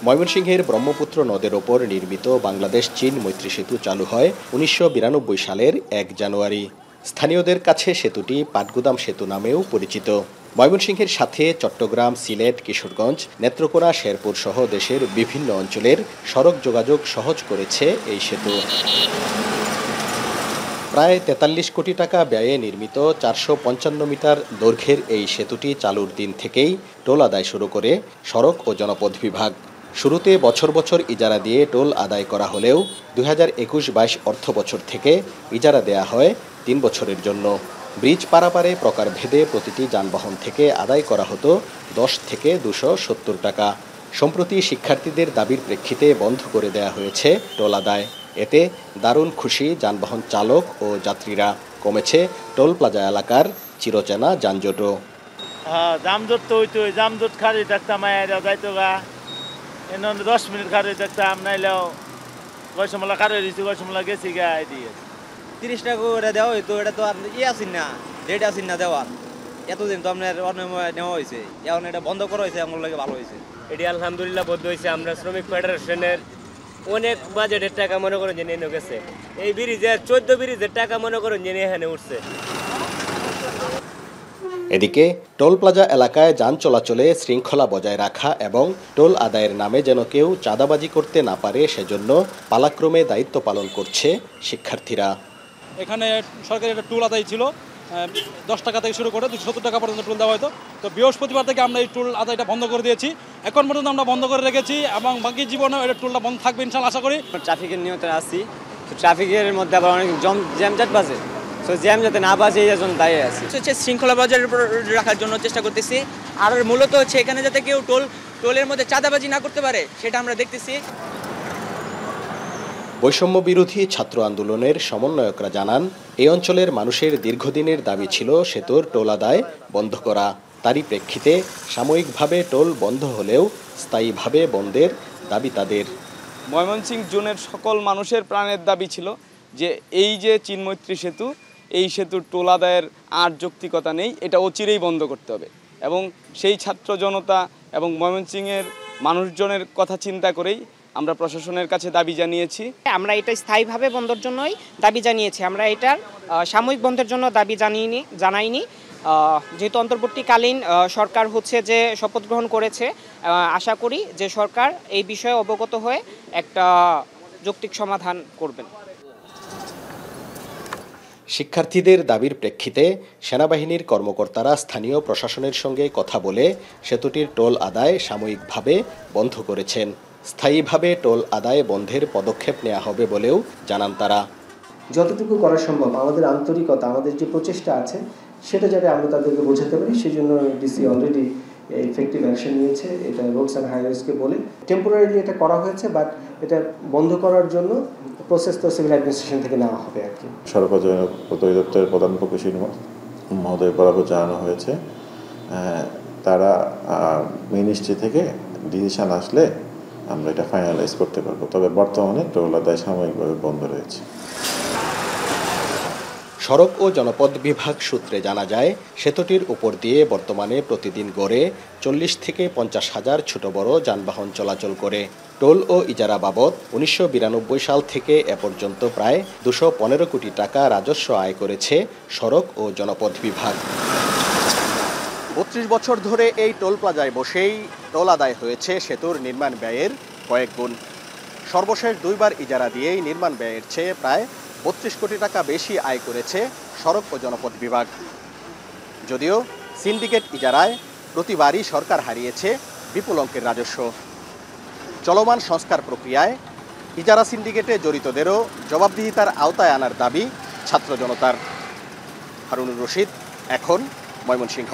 ময়মনসিংহের ব্রহ্মপুত্র নদের ওপর নির্মিত বাংলাদেশ চীন মৈত্রী সেতু চালু হয় ১৯৯২ সালের ১ জানুয়ারি। স্থানীয়দের কাছে সেতুটি পাটগুদাম সেতু নামেও পরিচিত। ময়মনসিংহের সাথে চট্টগ্রাম, সিলেট, কিশোরগঞ্জ, নেত্রকোনা, শেরপুর সহ দেশের বিভিন্ন অঞ্চলের সড়ক যোগাযোগ সহজ করেছে এই সেতু। প্রায় ৪৩ কোটি টাকা ব্যয়ে নির্মিত ৪৫৫ মিটার দৈর্ঘ্যের এই সেতুটি চালুর দিন থেকেই টোল আদায় শুরু করে সড়ক ও জনপথ বিভাগ। শুরুতে বছর বছর ইজারা দিয়ে টোল আদায় করা হলেও ২০২১-২২ অর্থবছর থেকে ইজারা দেয়া হয় ৩ বছরের জন্য। ব্রিজ পারাপারে প্রকারভেদে প্রতিটি যানবাহন থেকে আদায় করা হতো ১০ থেকে ২৭০ টাকা। সম্প্রতি শিক্ষার্থীদের দাবির প্রেক্ষিতে বন্ধ করে দেয়া হয়েছে টোল আদায়। এতে দারুণ খুশি যানবাহন চালক ও যাত্রীরা। কমেছে টোল প্লাজা এলাকার চিরচেনা যানজটও। যানজট তো হইতোই, যানজট খালি থাকতাম, যাইতো গা ১০ মিনিট খালি থাকতাম, নাইলেও কয়সমলা খারে দিয়েছি, কয়সমলা গেছি গা দিয়ে ৩০ টাকা করে দেওয়া হইতো। এটা তো আর আসেন না, ডেট আসেন না দেওয়ার। এতদিন তো আপনার নেওয়া হয়েছে, এখন এটা বন্ধ করা হয়েছে, আমার লাগে ভালো হয়েছে। এটি আলহামদুলিল্লাহ বন্ধ হয়েছে। আমরা শ্রমিক ফেডারেশনের অনেক বাজেটের টাকা মনে করেন যে নিয়ে গেছে। এই ব্রিজের ১৪ ব্রিজের টাকা মনে করেন যে এখানে উঠছে। এদিকে টোল প্লাজা এলাকায় যান চলাচলে শৃঙ্খলা বজায় রাখা এবং টোল আদায়ের নামে যেন কেউ চাঁদাবাজি করতে না পারে সেজন্য পালাক্রমে দায়িত্ব পালন করছে শিক্ষার্থীরা। এখানে সরকারি একটা টোল আদায় ছিল, ১০ টাকা থেকে শুরু করে ২৭০ টাকা পর্যন্ত টোল দেওয়া হতো। তো বৃহস্পতিবার থেকে আমরা এই টোল আদায়টা বন্ধ করে দিয়েছি। এখন পর্যন্ত আমরা বন্ধ করে রেখেছি এবং বাকি জীবনেও এটা টোলটা বন্ধ থাকবে ইনশাআল্লাহ আশা করি। ট্রাফিকের নিয়ন্ত্রণে আসছি, তো ট্রাফিকের মধ্যে আবার অনেক জ্যামজাট বাজে, তো জ্যাম যাতে না বাজে এই জন্য দাঁড়িয়ে আছি। হচ্ছে শৃঙ্খলা বজায় রাখার জন্য চেষ্টা করতেছি। আর মূলত হচ্ছে এখানে যাতে কেউ টোলের মধ্যে চাঁদাবাজি না করতে পারে সেটা আমরা দেখতেছি। বৈষম্য বিরোধী ছাত্র আন্দোলনের সমন্বয়করা জানান, এই অঞ্চলের মানুষের দীর্ঘদিনের দাবি ছিল সেতুর টোল আদায় বন্ধ করা। তারই প্রেক্ষিতে সাময়িকভাবে টোল বন্ধ হলেও স্থায়ীভাবে বন্ধের দাবি তাদের। ময়মনসিংহ জোনের সকল মানুষের প্রাণের দাবি ছিল যে এই যে চীন মৈত্রী সেতু, এই সেতুর টোল আদায়ের আর যৌক্তিকতা নেই, এটা অচিরেই বন্ধ করতে হবে। এবং সেই ছাত্র জনতা এবং ময়মনসিংহের মানুষজনের কথা চিন্তা করেই আমরা প্রশাসনের কাছে দাবি জানিয়েছি। আমরা এটা স্থায়ীভাবে বন্ধের জন্যই দাবি জানিয়েছি। আমরা এটার সাময়িক বন্ধের জন্য দাবি জানাইনি। যেহেতু অন্তর্বর্তীকালীন সরকার হচ্ছে যে শপথ গ্রহণ করেছে, আশা করি যে সরকার এই বিষয়ে অবগত হয়ে একটা যৌক্তিক সমাধান করবেন। শিক্ষার্থীদের দাবির প্রেক্ষিতে সেনাবাহিনীর কর্মকর্তারা স্থানীয় প্রশাসনের সঙ্গে কথা বলে সেতুটির টোল আদায় সাময়িকভাবে বন্ধ করেছেন। স্থায়ীভাবে টোল আদায় বন্ধের পদক্ষেপ নেওয়া হবে বলেও জানান তারা। যতটুকু করা সম্ভব আমাদের আন্তরিকতা, আমাদের যে প্রচেষ্টা আছে সেটা যাতে আমরা তাদেরকে বোঝাতে পারি, সেই জন্য ডিসি অলরেডি ইফেক্টিভ অ্যাকশন নিয়েছে। এটা রোডস অ্যান্ড হাইওয়েজকে বলে টেম্পোরারিলি এটা করা হয়েছে, বাট এটা বন্ধ করার জন্য প্রসেস তো সিভিল অ্যাডমিনিস্ট্রেশন থেকে নেওয়া হবে আর কি। সড়ক অধিদপ্তরের প্রধান প্রকৌশলী মহোদয় বরাবর জানানো হয়েছে, তারা মিনিস্ট্রি থেকে ডিসিশন আসলে আমরা এটা ফাইনালাইজ করতে পারবো। তবে বর্তমানে টোল আদায় সাময়িকভাবে বন্ধ রয়েছে। সড়ক ও জনপথ বিভাগ সূত্রে জানা যায়, সেতুটির উপর দিয়ে বর্তমানে প্রতিদিন গড়ে ৪০ থেকে ৫০ হাজার ছোট বড় যানবাহন চলাচল করে। টোল ও ইজারা বাবদ ১৯৯২ সাল থেকে এ পর্যন্ত প্রায় ২১৫ কোটি টাকা রাজস্ব আয় করেছে সড়ক ও জনপথ বিভাগ। ৩২ বছর ধরে এই টোল প্লাজায় বসেই টোল আদায় হয়েছে সেতুর নির্মাণ ব্যয়ের কয়েক গুণ। সর্বশেষ ২ বার ইজারা দিয়েই নির্মাণ ব্যয়ের চেয়ে প্রায় ৩২ কোটি টাকা বেশি আয় করেছে সড়ক ও জনপথ বিভাগ। যদিও সিন্ডিকেট ইজারায় প্রতিবারই সরকার হারিয়েছে বিপুল অঙ্কের রাজস্ব। চলমান সংস্কার প্রক্রিয়ায় ইজারা সিন্ডিকেটে জড়িতদেরও জবাবদিহিতার আওতায় আনার দাবি ছাত্র জনতার। হারুনুর রশিদ, এখন, ময়মনসিংহ।